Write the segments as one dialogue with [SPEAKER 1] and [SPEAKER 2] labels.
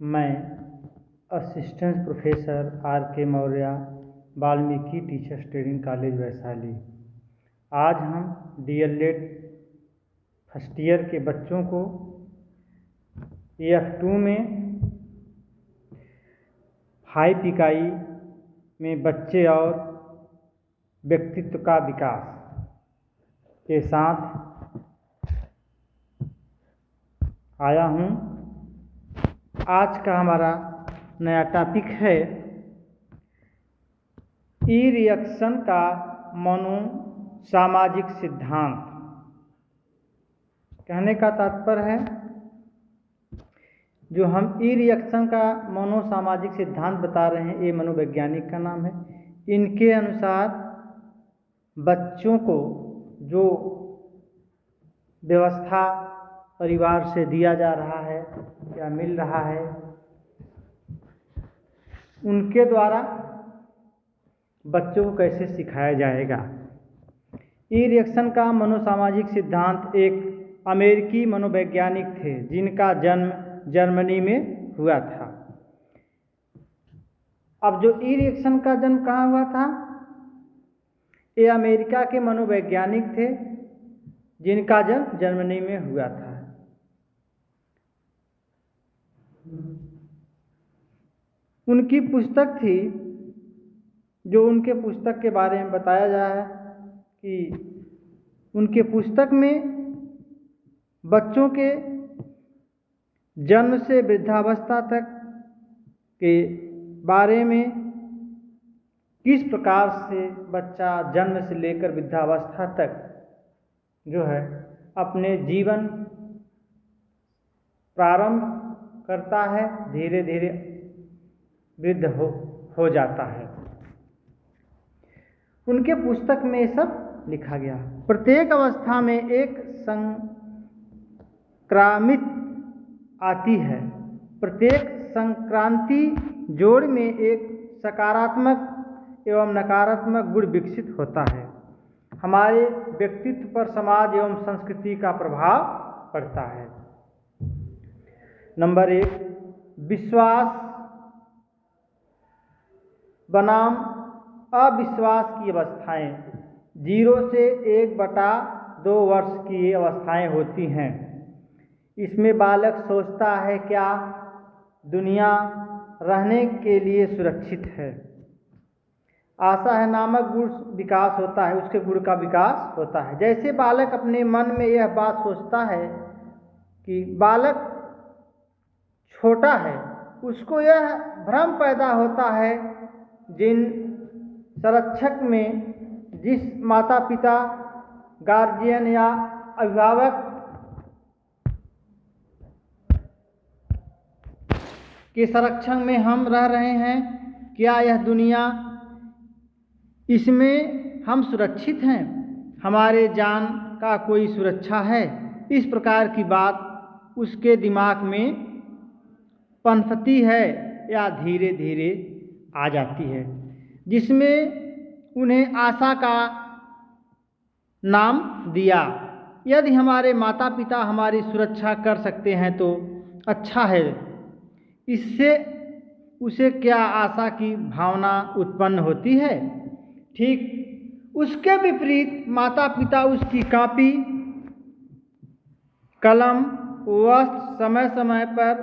[SPEAKER 1] मैं assistant professor are के Maurya, Valmiki teachers training college Vaishali. आज हम DLED फर्स्ट ईयर के बच्चों को F2 में 5 इकाई में बच्चे और व्यक्तित्व का विकास के साथ आया हूँ। आज का हमारा नया टॉपिक है ई रिएक्शन का मनोसामाजिक सिद्धांत। कहने का तात्पर्य है, जो हम ई रिएक्शन का मनोसामाजिक सिद्धांत बता रहे हैं, ये मनोवैज्ञानिक का नाम है। इनके अनुसार बच्चों को जो व्यवस्था परिवार से दिया जा रहा है या मिल रहा है, उनके द्वारा बच्चों को कैसे सिखाया जाएगा। ई रिएक्शन का मनोसामाजिक सिद्धांत एक अमेरिकी मनोवैज्ञानिक थे, जिनका जन्म जर्मनी में हुआ था। अब जो ई रिएक्शन का जन्म कहाँ हुआ था, ये अमेरिका के मनोवैज्ञानिक थे, जिनका जन्म जर्मनी में हुआ था। उनकी पुस्तक थी, जो उनके पुस्तक के बारे में बताया जा है कि उनके पुस्तक में बच्चों के जन्म से वृद्धावस्था तक के बारे में, किस प्रकार से बच्चा जन्म से लेकर वृद्धावस्था तक जो है अपने जीवन प्रारंभ करता है, धीरे धीरे वृद्ध हो जाता है। उनके पुस्तक में ये सब लिखा गया। प्रत्येक अवस्था में एक संक्रामित आती है। प्रत्येक संक्रांति जोड़ में एक सकारात्मक एवं नकारात्मक गुण विकसित होता है। हमारे व्यक्तित्व पर समाज एवं संस्कृति का प्रभाव पड़ता है। नंबर 1, विश्वास बनाम अविश्वास की अवस्थाएं। 0 से 1/2 वर्ष की ये अवस्थाएं होती हैं। इसमें बालक सोचता है, क्या दुनिया रहने के लिए सुरक्षित है। आशा है नामक गुण विकास होता है, उसके गुण का विकास होता है। जैसे बालक अपने मन में यह बात सोचता है कि बालक छोटा है, उसको यह भ्रम पैदा होता है, जिन संरक्षक में जिस माता पिता, गार्जियन या अभिभावक के संरक्षण में हम रह रहे हैं, क्या यह दुनिया, इसमें हम सुरक्षित हैं, हमारे जान का कोई सुरक्षा है। इस प्रकार की बात उसके दिमाग में पनपती है या धीरे धीरे आ जाती है, जिसमें उन्हें आशा का नाम दिया। यदि हमारे माता पिता हमारी सुरक्षा कर सकते हैं तो अच्छा है, इससे उसे क्या आशा की भावना उत्पन्न होती है। ठीक उसके विपरीत माता पिता उसकी कॉपी, कलम, वस्त्र समय समय पर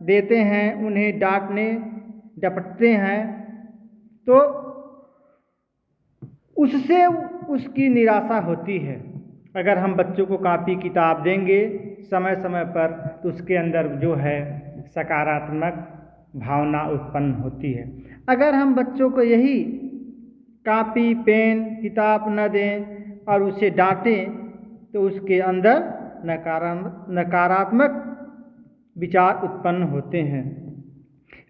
[SPEAKER 1] देते हैं, उन्हें डांटने डपटते हैं, तो उससे उसकी निराशा होती है। अगर हम बच्चों को कॉपी किताब देंगे समय समय पर, तो उसके अंदर जो है सकारात्मक भावना उत्पन्न होती है। अगर हम बच्चों को यही कॉपी, पेन, किताब न दें और उसे डांटें, तो उसके अंदर नकारात्मक विचार उत्पन्न होते हैं।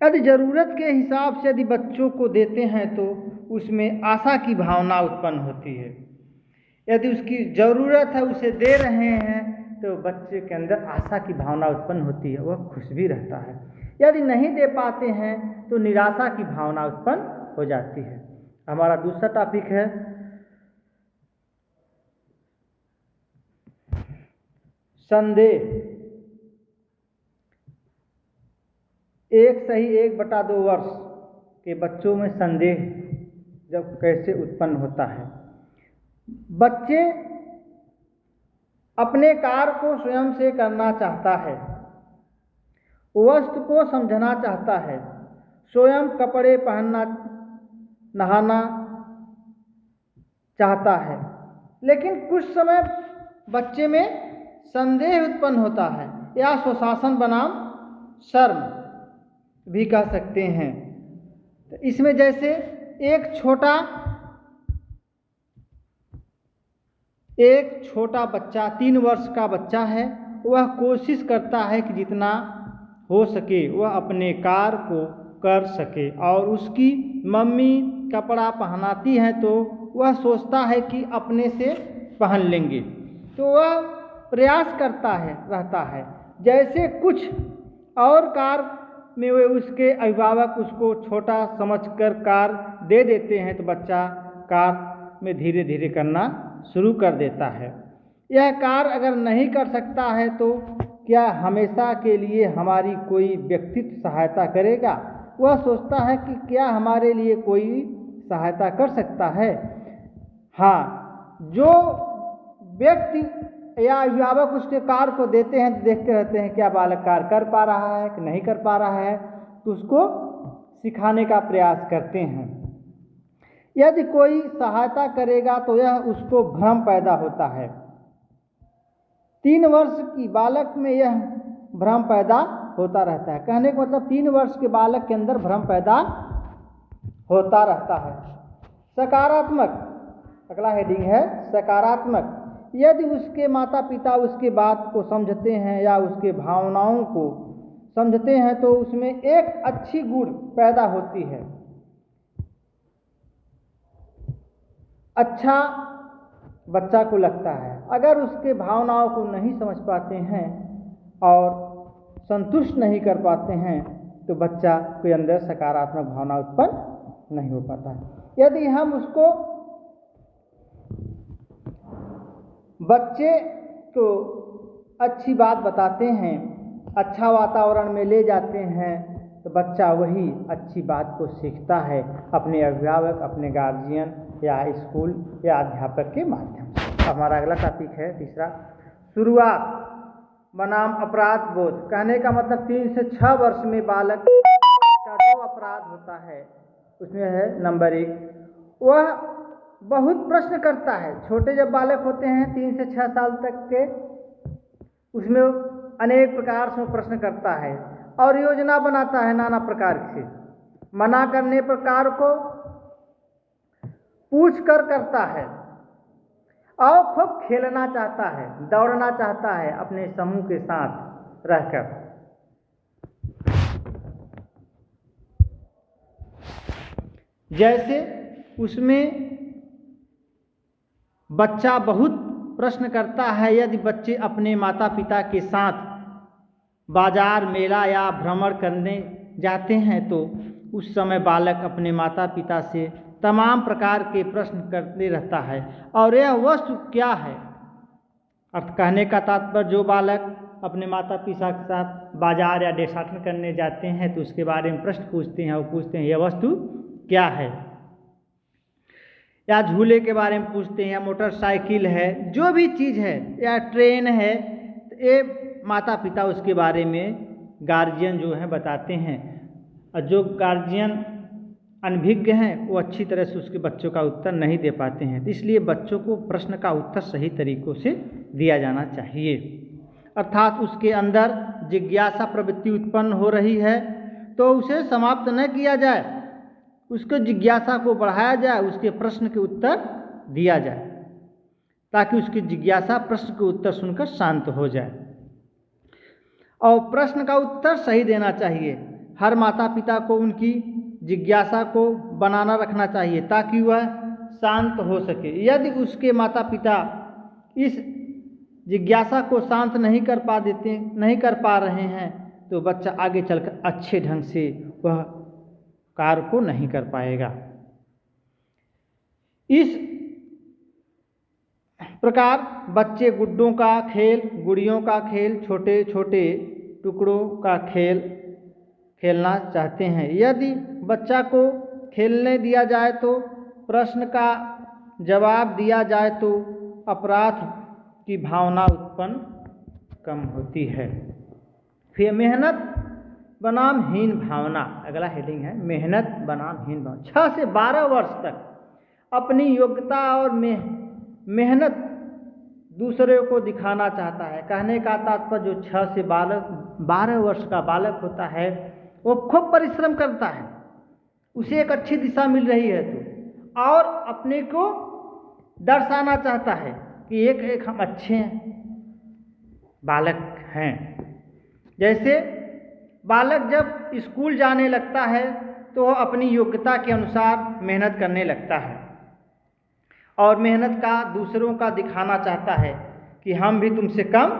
[SPEAKER 1] यदि ज़रूरत के हिसाब से यदि बच्चों को देते हैं तो उसमें आशा की भावना उत्पन्न होती है। यदि उसकी ज़रूरत है, उसे दे रहे हैं, तो बच्चे के अंदर आशा की भावना उत्पन्न होती है, वह खुश भी रहता है। यदि नहीं दे पाते हैं तो निराशा की भावना उत्पन्न हो जाती है। हमारा दूसरा टॉपिक है संदेह। 1 सही 1/2 वर्ष के बच्चों में संदेह जब कैसे उत्पन्न होता है। बच्चे अपने कार्य को स्वयं से करना चाहता है, वस्तु को समझना चाहता है, स्वयं कपड़े पहनना, नहाना चाहता है, लेकिन कुछ समय बच्चे में संदेह उत्पन्न होता है या स्वशासन बनाम शर्म भी कह सकते हैं। तो इसमें जैसे एक छोटा बच्चा 3 वर्ष का बच्चा है, वह कोशिश करता है कि जितना हो सके वह अपने कार्य को कर सके, और उसकी मम्मी कपड़ा पहनाती है तो वह सोचता है कि अपने से पहन लेंगे, तो वह प्रयास करता रहता है। जैसे कुछ और कार्य में वे उसके अभिभावक उसको छोटा समझकर कार्य दे देते हैं तो बच्चा कार्य में धीरे धीरे करना शुरू कर देता है। यह कार्य अगर नहीं कर सकता है तो क्या हमेशा के लिए हमारी कोई व्यक्तित्व सहायता करेगा? वह सोचता है कि क्या हमारे लिए कोई सहायता कर सकता है। हाँ, जो व्यक्ति या अभिभावक उसके कार्य को देते हैं तो देखते रहते हैं क्या बालक कार्य कर पा रहा है कि नहीं कर पा रहा है, तो उसको सिखाने का प्रयास करते हैं। यदि कोई सहायता करेगा तो यह उसको भ्रम पैदा होता है। 3 वर्ष की बालक में यह भ्रम पैदा होता रहता है। कहने का मतलब 3 वर्ष के बालक के अंदर भ्रम पैदा होता रहता है। सकारात्मक, अगला हेडिंग है सकारात्मक। यदि उसके माता पिता उसके बात को समझते हैं या उसके भावनाओं को समझते हैं तो उसमें एक अच्छी गुण पैदा होती है। अच्छा बच्चा को लगता है। अगर उसके भावनाओं को नहीं समझ पाते हैं और संतुष्ट नहीं कर पाते हैं तो बच्चा के अंदर सकारात्मक भावना उत्पन्न नहीं हो पाता है। यदि हम उसको बच्चे को अच्छी बात बताते हैं, अच्छा वातावरण में ले जाते हैं तो बच्चा वही अच्छी बात को सीखता है अपने अभिभावक, अपने गार्जियन या स्कूल या अध्यापक के माध्यम से। हमारा अगला टॉपिक है तीसरा, शुरुआत बनाम अपराध बोध। कहने का मतलब 3 से 6 वर्ष में बालक का जो अपराध होता है उसमें है नंबर 1, वह बहुत प्रश्न करता है। छोटे जब बालक होते हैं 3 से 6 साल तक के, उसमें अनेक प्रकार से प्रश्न करता है और योजना बनाता है नाना प्रकार से। मना करने पर कार्य को पूछ कर करता है और खूब खेलना चाहता है, दौड़ना चाहता है अपने समूह के साथ रहकर। जैसे उसमें बच्चा बहुत प्रश्न करता है। यदि बच्चे अपने माता पिता के साथ बाजार, मेला या भ्रमण करने जाते हैं तो उस समय बालक अपने माता पिता से तमाम प्रकार के प्रश्न करते रहता है और यह वस्तु क्या है। अर्थ कहने का तात्पर्य जो बालक अपने माता पिता के साथ बाजार या देशाटन करने जाते हैं तो उसके बारे में प्रश्न पूछते हैं और पूछते हैं यह वस्तु क्या है, या झूले के बारे में पूछते हैं, या मोटरसाइकिल है, जो भी चीज़ है, या ट्रेन है, तो ये माता पिता उसके बारे में गार्जियन जो हैं बताते हैं। और जो गार्जियन अनभिज्ञ हैं वो अच्छी तरह से उसके बच्चों का उत्तर नहीं दे पाते हैं। तो इसलिए बच्चों को प्रश्न का उत्तर सही तरीक़ों से दिया जाना चाहिए। अर्थात उसके अंदर जिज्ञासा प्रवृत्ति उत्पन्न हो रही है तो उसे समाप्त न किया जाए, उसको जिज्ञासा को बढ़ाया जाए, उसके प्रश्न के उत्तर दिया जाए ताकि उसकी जिज्ञासा प्रश्न के उत्तर सुनकर शांत हो जाए। और प्रश्न का उत्तर सही देना चाहिए। हर माता पिता को उनकी जिज्ञासा को बनाना रखना चाहिए ताकि वह शांत हो सके। यदि उसके माता पिता इस जिज्ञासा को शांत नहीं कर पा रहे हैं तो बच्चा आगे चलकर अच्छे ढंग से वह कार्य को नहीं कर पाएगा। इस प्रकार बच्चे गुड्डों का खेल, गुड़ियों का खेल, छोटे छोटे टुकड़ों का खेल खेलना चाहते हैं। यदि बच्चा को खेलने दिया जाए तो प्रश्न का जवाब दिया जाए तो अपराध की भावना उत्पन्न कम होती है। फिर मेहनत बनाम हीन भावना, अगला हेडिंग है मेहनत बनाम हीन भावना। 6 से 12 वर्ष तक अपनी योग्यता और मेहनत दूसरे को दिखाना चाहता है। कहने का तात्पर्य जो 6 से 12 वर्ष का बालक होता है वो खूब परिश्रम करता है, उसे एक अच्छी दिशा मिल रही है तो, और अपने को दर्शाना चाहता है कि एक हम अच्छे बालक हैं। जैसे बालक जब स्कूल जाने लगता है तो वह अपनी योग्यता के अनुसार मेहनत करने लगता है और मेहनत का दूसरों का दिखाना चाहता है कि हम भी तुमसे कम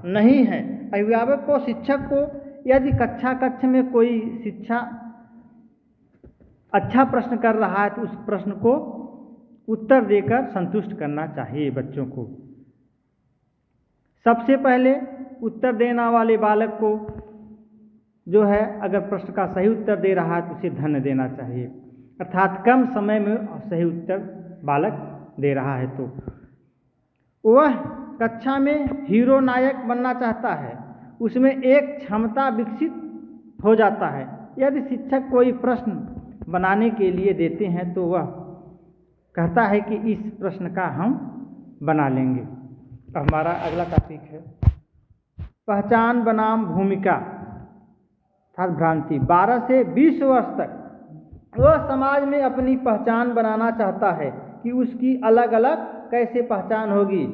[SPEAKER 1] नहीं हैं। अभिभावक को, शिक्षक को यदि कक्षा में कोई शिक्षा अच्छा प्रश्न कर रहा है तो उस प्रश्न को उत्तर देकर संतुष्ट करना चाहिए बच्चों को। सबसे पहले उत्तर देने वाले बालक को जो है अगर प्रश्न का सही उत्तर दे रहा है तो उसे धन्य देना चाहिए, अर्थात कम समय में सही उत्तर बालक दे रहा है तो वह कक्षा में हीरो नायक बनना चाहता है, उसमें एक क्षमता विकसित हो जाता है। यदि शिक्षक कोई प्रश्न बनाने के लिए देते हैं तो वह कहता है कि इस प्रश्न का हम बना लेंगे। हमारा अगला टॉपिक है पहचान बनाम भूमिका अर्थात भ्रांति। 12 से 20 वर्ष तक वह समाज में अपनी पहचान बनाना चाहता है कि उसकी अलग अलग कैसे पहचान होगी।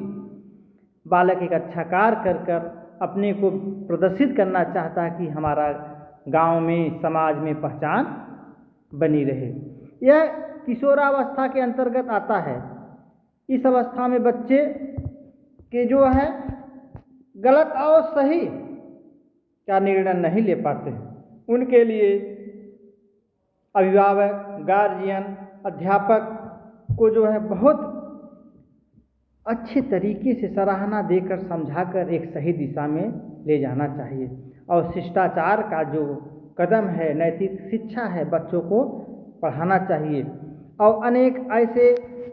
[SPEAKER 1] बालक एक अच्छा कार्य कर अपने को प्रदर्शित करना चाहता है कि हमारा गांव में, समाज में पहचान बनी रहे। यह किशोरावस्था के अंतर्गत आता है। इस अवस्था में बच्चे के जो है गलत और सही का निर्णय नहीं ले पाते हैं। उनके लिए अभिभावक, गार्जियन, अध्यापक को जो है बहुत अच्छे तरीके से सराहना देकर समझाकर एक सही दिशा में ले जाना चाहिए। और शिष्टाचार का जो कदम है, नैतिक शिक्षा है, बच्चों को पढ़ाना चाहिए। और अनेक ऐसे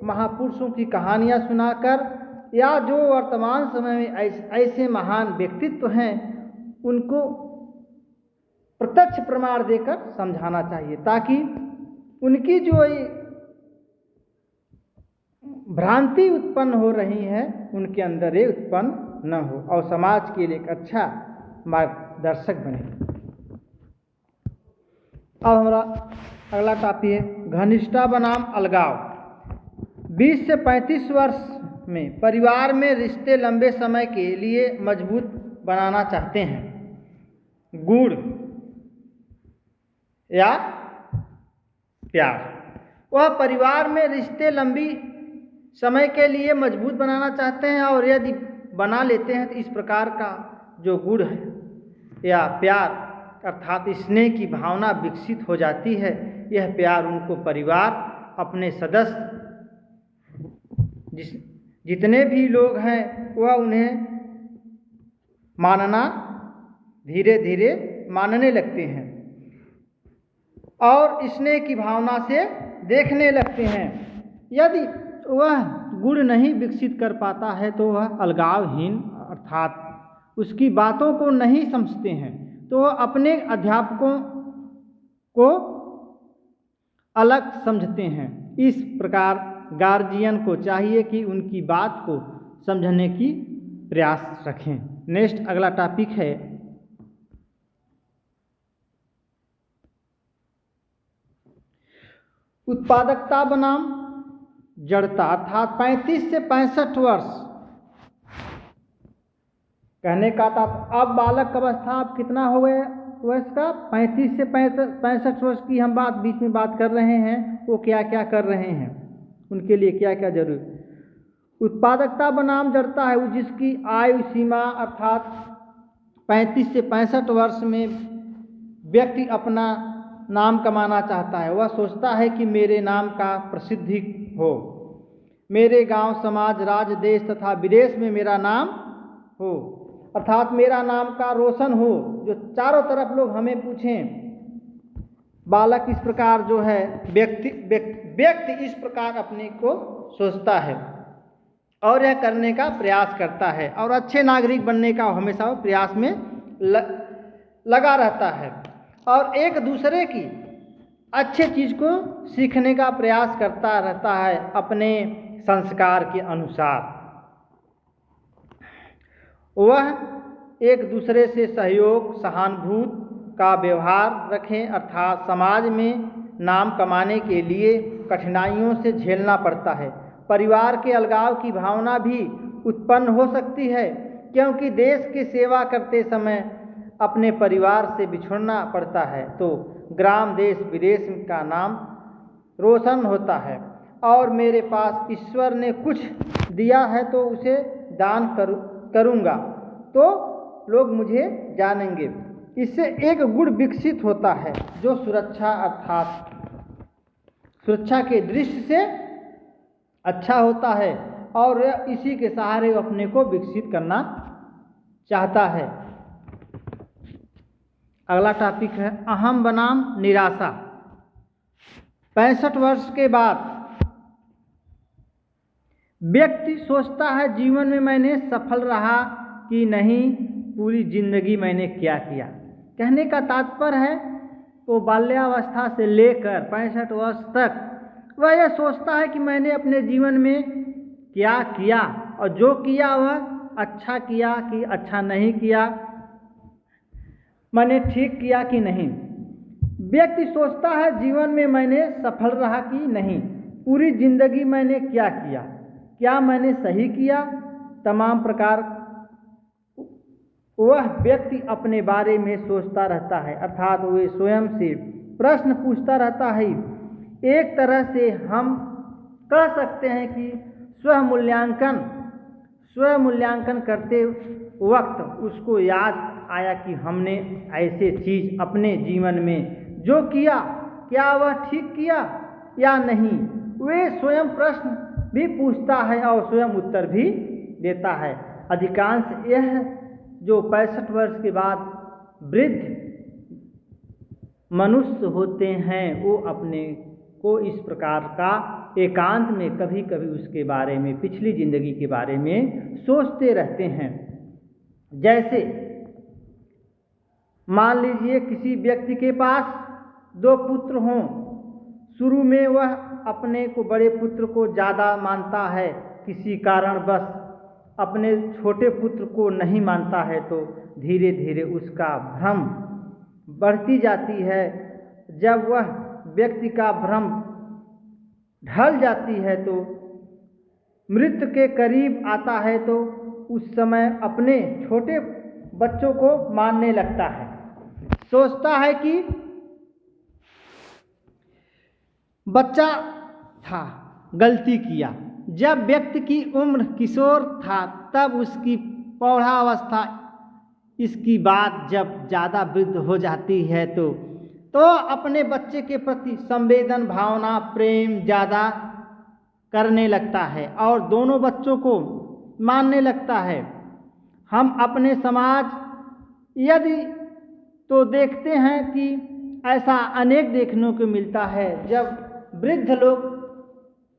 [SPEAKER 1] महापुरुषों की कहानियाँ सुनाकर या जो वर्तमान समय में ऐसे महान व्यक्तित्व हैं उनको प्रत्यक्ष प्रमाण देकर समझाना चाहिए, ताकि उनकी जो भ्रांति उत्पन्न हो रही है उनके अंदर ये उत्पन्न न हो और समाज के लिए एक अच्छा मार्गदर्शक बने। अब हमारा अगला टॉपिक है घनिष्ठता बनाम अलगाव। 20 से 35 वर्ष में परिवार में रिश्ते लंबे समय के लिए मजबूत बनाना चाहते हैं। गुण या प्यार। वह परिवार में रिश्ते लंबी समय के लिए मजबूत बनाना चाहते हैं और यदि बना लेते हैं तो इस प्रकार का जो गुण है या प्यार अर्थात स्नेह की भावना विकसित हो जाती है। यह प्यार उनको परिवार, अपने सदस्य जितने भी लोग हैं वह उन्हें मानना धीरे धीरे मानने लगते हैं और स्नेह की भावना से देखने लगते हैं। यदि वह गुण नहीं विकसित कर पाता है तो वह अलगावहीन अर्थात उसकी बातों को नहीं समझते हैं, तो वह अपने अध्यापकों को अलग समझते हैं। इस प्रकार गार्जियन को चाहिए कि उनकी बात को समझने की प्रयास रखें। नेक्स्ट अगला टॉपिक है उत्पादकता बनाम जड़ता अर्थात 35 से 65 वर्ष। कहने का था अब बालक अवस्था आप कितना हो गए वर्ष का? 35 से 65 वर्ष की हम बीच में बात कर रहे हैं। वो क्या क्या कर रहे हैं, उनके लिए क्या क्या जरूरी। उत्पादकता बनाम जड़ता है जिसकी आयु सीमा अर्थात 35 से 65 वर्ष में व्यक्ति अपना नाम कमाना चाहता है। वह सोचता है कि मेरे नाम का प्रसिद्धि हो, मेरे गांव, समाज, राज्य, देश तथा विदेश में मेरा नाम हो, अर्थात मेरा नाम का रोशन हो, जो चारों तरफ लोग हमें पूछें बालक इस प्रकार जो है व्यक्ति इस प्रकार अपने को सोचता है और यह करने का प्रयास करता है और अच्छे नागरिक बनने का हमेशा वो प्रयास में लगा रहता है और एक दूसरे की अच्छे चीज़ को सीखने का प्रयास करता रहता है अपने संस्कार के अनुसार। वह एक दूसरे से सहयोग सहानुभूति का व्यवहार रखें, अर्थात समाज में नाम कमाने के लिए कठिनाइयों से झेलना पड़ता है। परिवार के अलगाव की भावना भी उत्पन्न हो सकती है, क्योंकि देश की सेवा करते समय अपने परिवार से बिछुड़ना पड़ता है तो ग्राम देश विदेश का नाम रोशन होता है। और मेरे पास ईश्वर ने कुछ दिया है तो उसे दान करूँगा तो लोग मुझे जानेंगे। इससे एक गुण विकसित होता है जो सुरक्षा अर्थात सुरक्षा के दृष्टि से अच्छा होता है और इसी के सहारे अपने को विकसित करना चाहता है। अगला टॉपिक है अहम बनाम निराशा। 65 वर्ष के बाद व्यक्ति सोचता है जीवन में मैंने सफल रहा कि नहीं, पूरी जिंदगी मैंने क्या किया। कहने का तात्पर्य है वो बाल्यावस्था से लेकर 65 वर्ष तक वह यह सोचता है कि मैंने अपने जीवन में क्या किया और जो किया वह अच्छा किया कि अच्छा नहीं किया, मैंने ठीक किया कि नहीं। व्यक्ति सोचता है जीवन में मैंने सफल रहा कि नहीं, पूरी जिंदगी मैंने क्या किया, क्या मैंने सही किया। तमाम प्रकार वह व्यक्ति अपने बारे में सोचता रहता है, अर्थात वह स्वयं से प्रश्न पूछता रहता है। एक तरह से हम कह सकते हैं कि स्व मूल्यांकन करते वक्त उसको याद आया कि हमने ऐसे चीज़ अपने जीवन में जो किया क्या वह ठीक किया या नहीं। वे स्वयं प्रश्न भी पूछता है और स्वयं उत्तर भी देता है। अधिकांश यह जो 65 वर्ष के बाद वृद्ध मनुष्य होते हैं वो अपने को इस प्रकार का एकांत में कभी कभी उसके बारे में, पिछली जिंदगी के बारे में सोचते रहते हैं। जैसे मान लीजिए किसी व्यक्ति के पास 2 पुत्र हों, शुरू में वह अपने को बड़े पुत्र को ज़्यादा मानता है, किसी कारणवश अपने छोटे पुत्र को नहीं मानता है तो धीरे धीरे उसका भ्रम बढ़ती जाती है। जब वह व्यक्ति का भ्रम ढल जाती है तो मृत्यु के करीब आता है तो उस समय अपने छोटे बच्चों को मानने लगता है, सोचता है कि बच्चा था, गलती किया। जब व्यक्ति की उम्र किशोर था तब उसकी प्रौढ़ावस्था, इसकी बात जब ज़्यादा वृद्ध हो जाती है तो अपने बच्चे के प्रति संवेदन भावना प्रेम ज़्यादा करने लगता है और दोनों बच्चों को मानने लगता है। हम अपने समाज यदि तो देखते हैं कि ऐसा अनेक देखने को मिलता है। जब वृद्ध लोग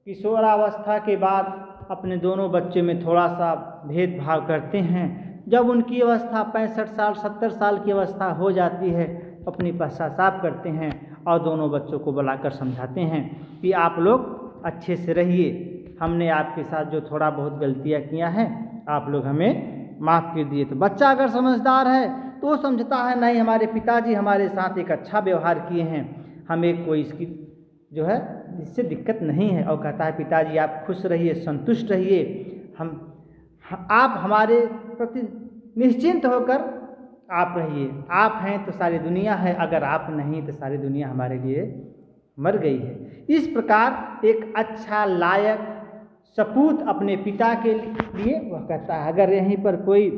[SPEAKER 1] किशोरावस्था के बाद अपने दोनों बच्चे में थोड़ा सा भेदभाव करते हैं, जब उनकी अवस्था 65 साल 70 साल की अवस्था हो जाती है अपनी पश्चाताप करते हैं और दोनों बच्चों को बुलाकर समझाते हैं कि आप लोग अच्छे से रहिए, हमने आपके साथ जो थोड़ा बहुत गलतियां किया है आप लोग हमें माफ़ कर दिए। तो बच्चा अगर समझदार है तो वो समझता है नहीं, हमारे पिताजी हमारे साथ एक अच्छा व्यवहार किए हैं, हमें कोई इसकी जो है इससे दिक्कत नहीं है, और कहता है पिताजी आप खुश रहिए, संतुष्ट रहिए, आप हमारे प्रति निश्चिंत होकर आप रहिए, आप हैं तो सारी दुनिया है, अगर आप नहीं तो सारी दुनिया हमारे लिए मर गई है। इस प्रकार एक अच्छा लायक सपूत अपने पिता के लिए वह कहता है। अगर यहीं पर कोई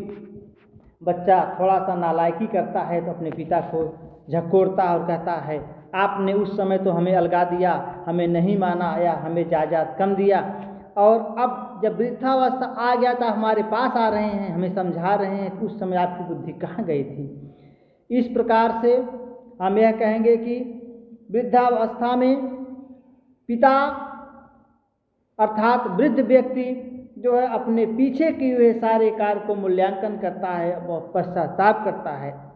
[SPEAKER 1] बच्चा थोड़ा सा नालायकी करता है तो अपने पिता को झकोरता और कहता है आपने उस समय तो हमें अलगा दिया, हमें नहीं माना या हमें जायदाद कम दिया, और अब जब वृद्धावस्था आ गया था हमारे पास आ रहे हैं, हमें समझा रहे हैं, तो उस समय आपकी बुद्धि कहाँ गई थी। इस प्रकार से हम यह कहेंगे कि वृद्धावस्था में पिता अर्थात वृद्ध व्यक्ति जो है अपने पीछे किए हुए सारे कार्य को मूल्यांकन करता है, वह पश्चाताप करता है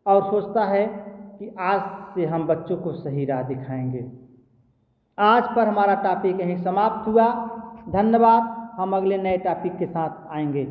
[SPEAKER 1] और सोचता है कि आज से हम बच्चों को सही राह दिखाएंगे। आज पर हमारा टॉपिक यहीं समाप्त हुआ। धन्यवाद। हम अगले नए टॉपिक के साथ आएंगे।